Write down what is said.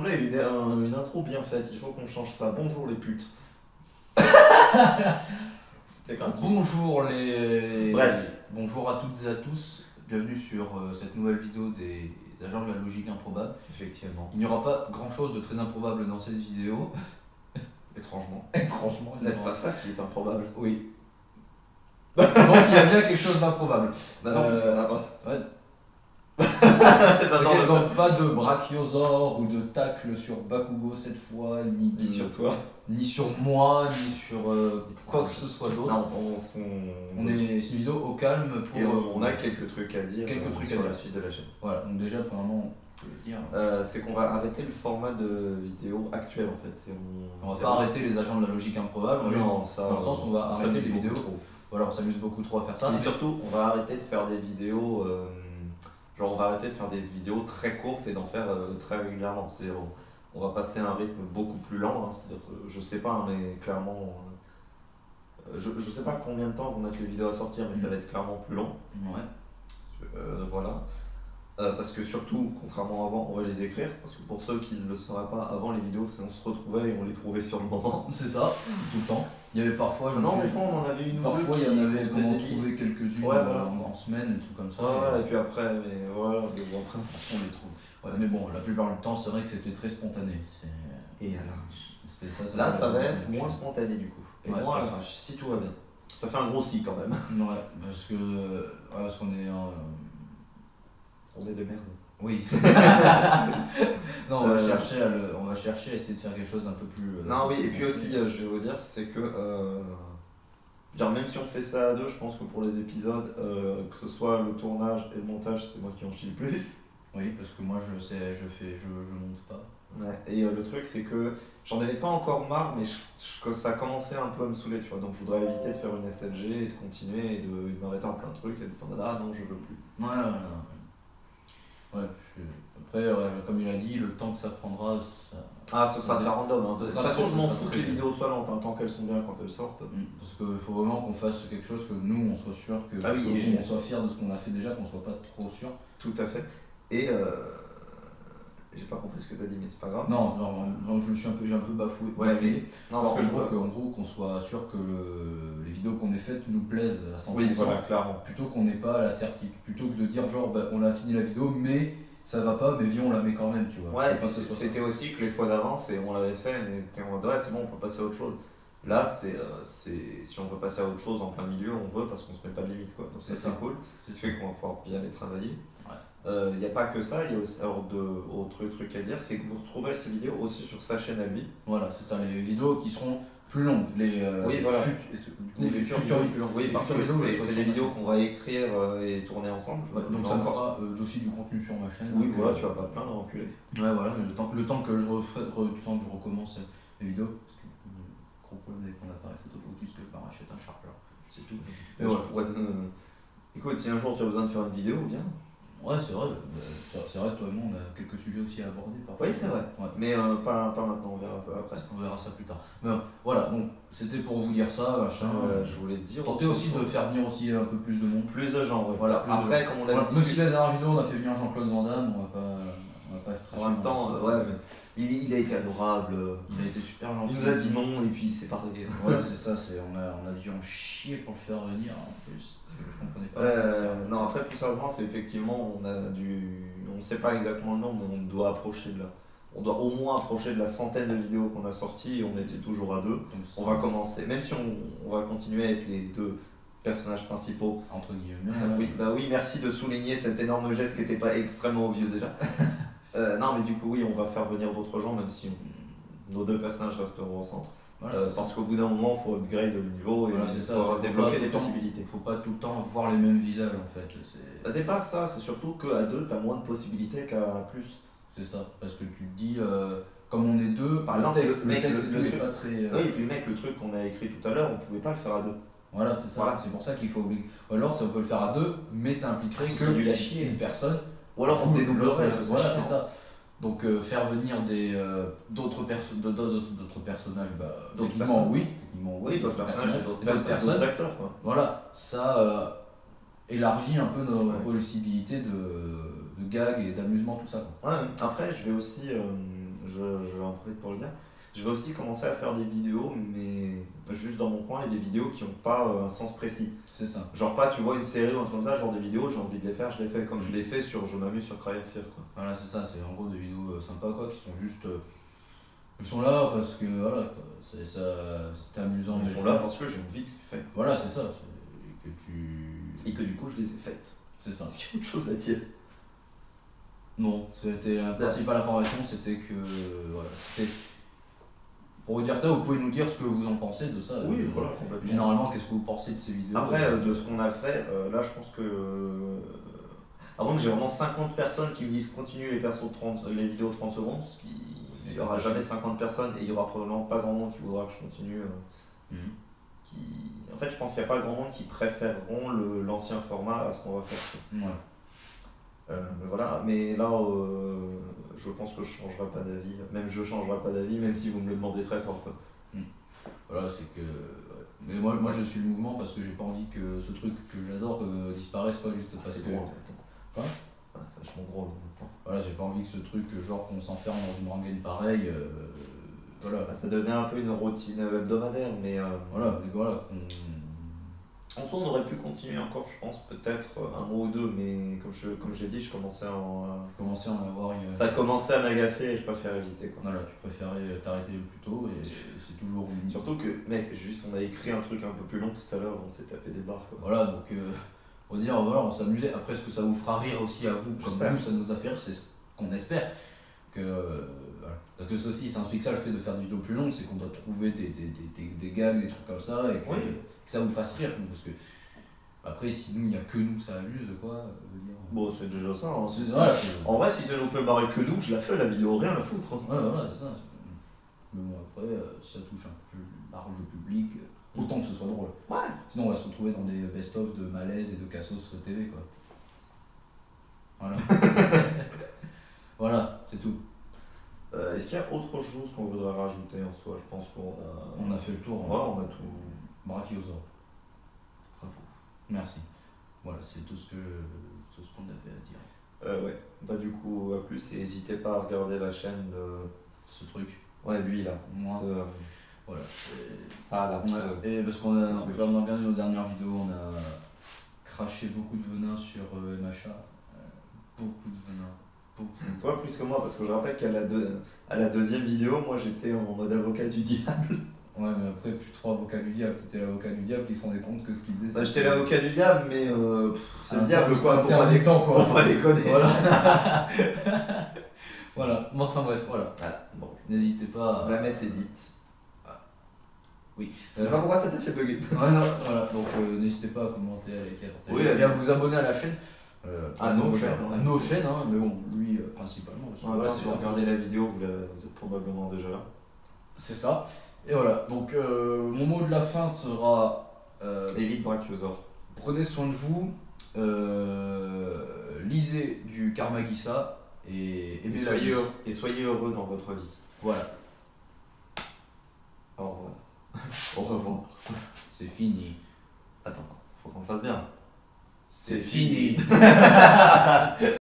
voulais une intro bien faite, il faut qu'on change ça. Bonjour les putes. C'était gratuit. Bonjour les... Bref. Bonjour à toutes et à tous, bienvenue sur cette nouvelle vidéo des agents de la logique improbable. Effectivement. Il n'y aura pas grand chose de très improbable dans cette vidéo. Étrangement. Étrangement. N'est-ce pas ça qui est improbable? Oui. Donc il y a bien quelque chose d'improbable. Non, parce qu'il y en a pas. Ouais. J'adore Ok, le donc pas de brachiosaure ou de tacle sur Bakugo cette fois, Ni sur toi. ni sur moi, ni sur quoi que ce soit d'autre. Non, C'est une vidéo au calme pour... Et on a quelques trucs à dire sur la suite de la chaîne. Voilà, donc déjà premièrement, on peut le dire. C'est qu'on va arrêter le format de vidéo actuel en fait. On va pas arrêter les agents de la logique improbable, non, ça, dans le sens où on va arrêter les vidéos. Trop. Voilà, on s'amuse beaucoup trop à faire ça. Et surtout, on va arrêter de faire des vidéos. Genre, on va arrêter de faire des vidéos très courtes et d'en faire très régulièrement. On va passer à un rythme beaucoup plus lent. Hein. C'est-à-dire, je sais pas, hein, mais clairement. Je sais pas combien de temps vont mettre les vidéos à sortir, mais ça va être clairement plus long. Ouais. Voilà. Parce que surtout, contrairement à avant, on va les écrire. Parce que pour ceux qui ne le sauraient pas, avant les vidéos, c'est on se retrouvait et on les trouvait sur le moment. C'est ça, tout le temps. Il y avait parfois... Non, des fois on en avait une ou deux. Parfois il y en avait, qui on en s'étaient dit. trouvait quelques-unes Ouais, voilà. en semaine, des trucs comme ça. Voilà, et puis après, mais voilà, mais bon, après. On les trouve. Ouais, mais bon, la plupart du temps, c'est vrai que c'était très spontané. Et à l'arrache. Là, ça va être moins spontané du coup. Et ouais, moins à l'arrache, si tout va bien. Ça fait un gros si quand même. Ouais, parce qu'on est... On est de merde. Oui. Non, on va chercher à essayer de faire quelque chose d'un peu plus... non, oui, et puis aussi, je vais vous dire, c'est que... même si on fait ça à deux, je pense que pour les épisodes, que ce soit le tournage et le montage, c'est moi qui en chie le plus. Oui, parce que moi, je monte pas. Ouais, et le truc, c'est que j'en avais pas encore marre, mais ça commençait un peu à me saouler, tu vois. Donc je voudrais éviter de faire une SLG et de continuer et de m'arrêter en plein de trucs et d'être en mode ah non, je veux plus. Ouais, après, comme il a dit, le temps que ça prendra, ça... Ah, ce sera très random. Hein. De toute façon, je m'en fous que les bien. vidéos soient lentes, hein, tant qu'elles sont bien quand elles sortent. Parce qu'il faut vraiment qu'on fasse quelque chose que nous, on soit sûr, que on soit fier de ce qu'on a fait déjà, qu'on soit pas trop sûr. Tout à fait. Et j'ai pas compris ce que t'as dit, mais c'est pas grave. Non, j'ai un peu bafoué. Ouais, mais... Non, en gros, qu'on soit sûr que les vidéos qu'on ait faites nous plaisent à 100%. Oui, voilà, clairement. Plutôt qu'on n'ait pas la certitude, plutôt que de dire genre on a fini la vidéo, mais ça va pas, mais viens on la met quand même, tu vois. Ouais, c'était aussi que les fois d'avance, et on l'avait fait, mais t'es en mode ouais, c'est bon, on peut passer à autre chose. Là, si on veut passer à autre chose en plein milieu, on veut parce qu'on se met pas de limite, quoi. Donc ça, c'est cool. C'est fait qu'on va pouvoir bien les travailler. Il n'y a pas que ça, il y a aussi autre truc à dire, c'est que vous retrouverez ces vidéos aussi sur sa chaîne à lui. Voilà, c'est ça, les vidéos qui seront plus longues. Oui, voilà. Les futures vidéos plus longues. Oui, parce que c'est des vidéos qu'on va écrire et tourner ensemble. Donc ça me fera aussi du contenu sur ma chaîne. Oui, voilà, tu vas pas te plaindre, enculé. Ouais, voilà, le temps que je recommence les vidéos, parce que le gros problème avec mon appareil photo, faut juste que je me rachète un chargeur, c'est tout. Mais voilà. Écoute, si un jour tu as besoin de faire une vidéo, viens. Ouais, c'est vrai, toi et moi on a quelques sujets aussi à aborder. Oui, c'est vrai, ouais. Mais pas maintenant, on verra ça après. On verra ça plus tard. Mais voilà, donc c'était pour vous dire ça, machin. Je voulais te dire. Tenter aussi de faire venir aussi un peu plus de monde. Plus de gens, ouais. Voilà, après, comme on l'a dit. Même si la dernière vidéo on a fait venir Jean-Claude Van Damme, on va pas être en même temps, ouais, mais il a été adorable. Il a été super gentil. Il nous a dit non et puis c'est parti. Ouais, c'est ça, on a dû en chier pour le faire venir en plus. Je comprenais pas. Non, après, plus sérieusement, c'est effectivement, on ne sait pas exactement le nombre, mais on doit approcher on doit au moins approcher de la centaine de vidéos qu'on a sorties et on était toujours à deux. Donc, on va commencer, même si on va continuer avec les deux personnages principaux. Entre guillemets. Oui, merci de souligner cet énorme geste qui n'était pas extrêmement obvious déjà. Non, mais du coup, oui, on va faire venir d'autres gens, même si nos deux personnages resteront au centre. Voilà, parce qu'au bout d'un moment, il faut upgrade le niveau et il faut débloquer des possibilités. Il faut pas tout le temps voir les mêmes visages en fait. C'est pas ça, c'est surtout qu'à deux, tu as moins de possibilités qu'à plus. C'est ça, parce que tu te dis, comme on est deux, par exemple, le texte est pas très... Oui, et puis mec, le truc qu'on a écrit tout à l'heure, on pouvait pas le faire à deux. Voilà, c'est ça, voilà. C'est pour ça qu'il faut obliger. Ou alors, ça on peut le faire à deux, mais ça impliquerait que une personne... Ou alors on se dédoublerait, voilà, c'est ça. Donc faire venir d'autres personnages, d'autres personnages et d'autres acteurs, quoi. Voilà, ça élargit un peu nos possibilités de gags et d'amusement, tout ça, quoi. Ouais, après je vais aussi j'en profite pour le dire. Je vais aussi commencer à faire des vidéos, mais juste dans mon coin, et des vidéos qui n'ont pas un sens précis. C'est ça. Genre pas, tu vois, une série ou un truc comme ça, genre des vidéos, j'ai envie de les faire, je les fais comme je l'ai fait sur Je m'amuse sur Cry of Fear, quoi. Voilà, c'est ça, c'est en gros des vidéos sympas, quoi, qui sont juste. Ils sont là parce que, voilà, quoi, c'est amusant. Ils sont là parce que j'ai envie de les faire. Voilà, c'est ça. Que tu. Et que du coup, je les ai faites. C'est ça. Est-ce qu'il y a autre chose à dire? Non, c'était la principale information, c'était que. Voilà, c'était. Pour vous dire ça, vous pouvez nous dire ce que vous en pensez de ça. Oui, voilà, complètement. Généralement, qu'est-ce que vous pensez de ces vidéos? Après, de ce qu'on a fait, là, je pense que. Avant que j'ai vraiment 50 personnes qui me disent continue les vidéos de 30 secondes, il n'y aura jamais 50 personnes et il n'y aura probablement pas grand monde qui voudra que je continue. En fait, je pense qu'il n'y a pas grand monde qui préféreront l'ancien format à ce qu'on va faire. Ouais. Mais voilà, mais là, je pense que je changerai pas d'avis. Même je changerai pas d'avis, même si vous me le demandez très fort, quoi. Voilà, c'est que. Ouais. Mais moi, je suis le mouvement parce que j'ai pas envie que ce truc que j'adore disparaisse, quoi, juste parce que. Quoi? C'est vachement drôle en même temps. Voilà, j'ai pas envie que ce truc, genre qu'on s'enferme dans une rengaine pareille. Voilà. Ça devenait un peu une routine hebdomadaire, mais. Voilà, mais voilà. En soi, on aurait pu continuer encore, je pense, peut-être un mois ou deux, mais comme j'ai dit, je commençais à en avoir. Ça commençait à m'agacer et je préfère éviter, quoi. Voilà, tu préférais t'arrêter le plus tôt et c'est toujours une. Surtout que, mec, juste on a écrit un truc un peu plus long tout à l'heure, on s'est tapé des barres, quoi. Voilà, donc on va dire, voilà, on s'amusait. Après, ce que ça vous fera rire aussi à vous, comme nous, ça nous a fait rire, c'est ce qu'on espère. Que, voilà. Parce que ceci, c'est un truc ça, le fait de faire des vidéos plus longues, c'est qu'on doit trouver des gags, des trucs comme ça, et que ça vous fasse rire. Parce que, après, si nous, il n'y a que nous, ça amuse, quoi. Dire. Bon, c'est déjà ça. Hein. Voilà, en vrai, si ça nous fait marrer que nous, je la fais la vidéo, rien à foutre. Ouais, voilà, c'est ça. Mais bon, après, si ça touche un peu large public, autant que ce soit drôle. Ouais. Sinon, on va se retrouver dans des best-of de Malaise et de Cassos TV, quoi. Voilà. Voilà, c'est tout. Est-ce qu'il y a autre chose qu'on voudrait rajouter en soi? Je pense qu'on a. On a fait le tour. Ouais, on a tout. Brachiosaure. Bravo. Merci. Voilà, c'est tout ce qu'on avait à dire. Ouais. Bah, du coup, à plus, et n'hésitez pas à regarder la chaîne de. Ce truc. Ouais, lui là. Moi. Voilà. Ça là. Et parce qu'on a regardé nos dernières vidéos, on a craché beaucoup de venin sur MHA. Beaucoup de venin. Beaucoup. Toi plus que moi, parce que je rappelle qu'à la deuxième vidéo, moi j'étais en mode avocat du diable. Ouais, mais après, plus trop avocat du diable, c'était l'avocat du diable qui se rendait compte que ce qu'il faisait. Bah, j'étais l'avocat du diable, mais c'est le diable quoi, faut pas déconner. Voilà. Voilà, bon, enfin bref, voilà. Bon. N'hésitez pas à. La messe est dite. Oui. Je sais pas pourquoi ça t'a fait bugger. Ouais, non, voilà, donc n'hésitez pas à commenter, à liker, à partager, oui, et à vous abonner à la chaîne. À nos chaînes, hein, mais bon, lui principalement. Parce que, si vous regardez la vidéo, vous êtes probablement déjà là. C'est ça. Et voilà, donc mon mot de la fin sera. Évite Brachiosaure. Prenez soin de vous, lisez du Karmagisa et aimez la vie. Et soyez heureux dans votre vie. Voilà. Au revoir. Au revoir. C'est fini. Attends, faut qu'on le fasse bien. C'est fini.